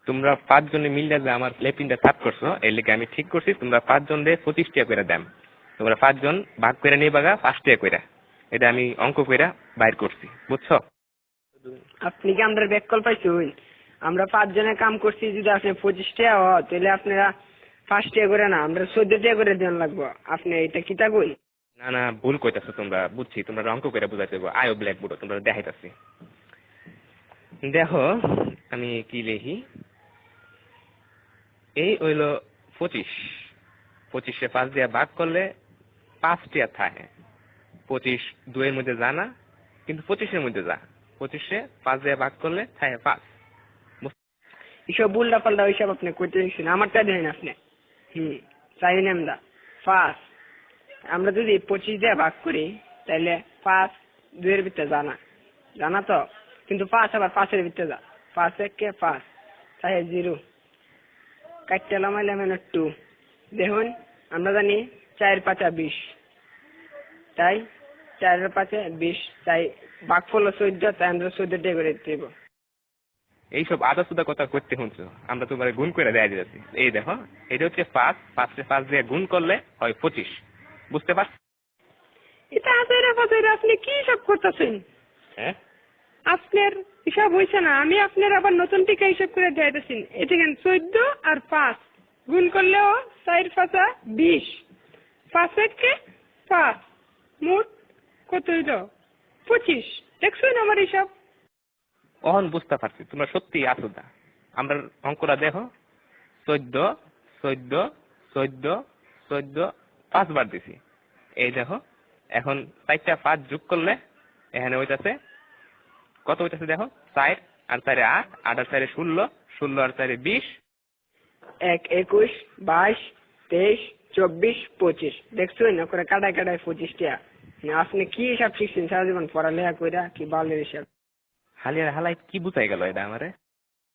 তোমরা 5 জনে মিলে যে আমার লেপিনটা সাফ করছো এর লেগে আমি ঠিক করছি তোমরা 5 জন রে 25 টাকা করে দাম। তোমরা 5 জন ভাগ করে নিবাগা 5 টাকা করে। এটা আমি অঙ্ক কইরা বাইর করছি, বুঝছো? আপনি কি আমরা ব্যাককল পাইছুন? আমরা 5 জনে কাম করছি, যদি আপনি 25 টাকা হয় তাহলে আপনারা 5 টাকা করে না, আমরা 14 টাকা করে দেন লাগবো। আপনি এটা কিতা কই? না না, ভুল কইতাছো তোমরা, বুঝছি তোমরা অঙ্ক কইরা বুঝাইতে হবে। আয়ো ব্ল্যাকবোর্ড তোমরা দেখাইতাছি। দেখো আমি কি লিখি। এই হইল 25, 25 5 দিয়ে ভাগ করলে 5 টাকা থাকে। 25 2 এর মধ্যে যা না, কিন্তু 25 এর মধ্যে যা। 25 5 দিয়ে ভাগ করলে থাকে 5। এসব উল্টা পাল্টা ওইসব আপনি কইতে দিচ্ছেন, আমারটা দেন আপনি। চাই আমরা 5, আমরা যদি 25 দিয়ে ভাগ করি তাহলে 5 2 এর ভিতরে জানা তো, কিন্তু 5 আবার 5 এর ভিতরে যা। 5 1 5 তাই 0 কাটতে লামাইলাম 2। দেখুন আমরা জানি 4 5 20, তাই 4 5 20, তাই ভাগফল 14, তাই আমরা 14 টাকা করে দেব। এইসব আদা সুদা কথা করতে শুনছো, আমরা তোমার গুণ করে দেয়া যাচ্ছি। এই দেখো এটা হচ্ছে 5, 5 দিয়ে গুণ করলে হয় 25, বুঝতে পারছ? এটা আজাইরা বাজাইরা আপনি কি সব করতেছেন? হ্যাঁ, আপনার হিসাব হয়েছে না, আমি আপনার আবার নতুন টিকা হিসাব করে দিয়েছি। এটা কেন 14 আর 5 গুণ করলেও 4 5 20, 5 1 5, মোট কত হইল? 25। দেখছেন আমার হিসাব? অহন বুঝতে পারছি তোমরা সত্যি আসুদা। আমরা অঙ্কটা দেখো, 14 14 14 14 5 বার দিছি। এই দেখো এখন 4টা 5 যোগ করলে এখানে হইতাছে কত হইতাছে দেখো, 4 আর 4 8, 8 আর 4 16, 16 আর 4 20, 1 21 22 23 24 25। দেখছেন না করে কাটায় কাটায় 25 টাকা। আপনি কি হিসাব শিখছেন সারা জীবন পড়ালেখা কইরা? কি বালের হিসাব? হালিয়ার হালাই কি বুঝাই গেল এটা আমারে?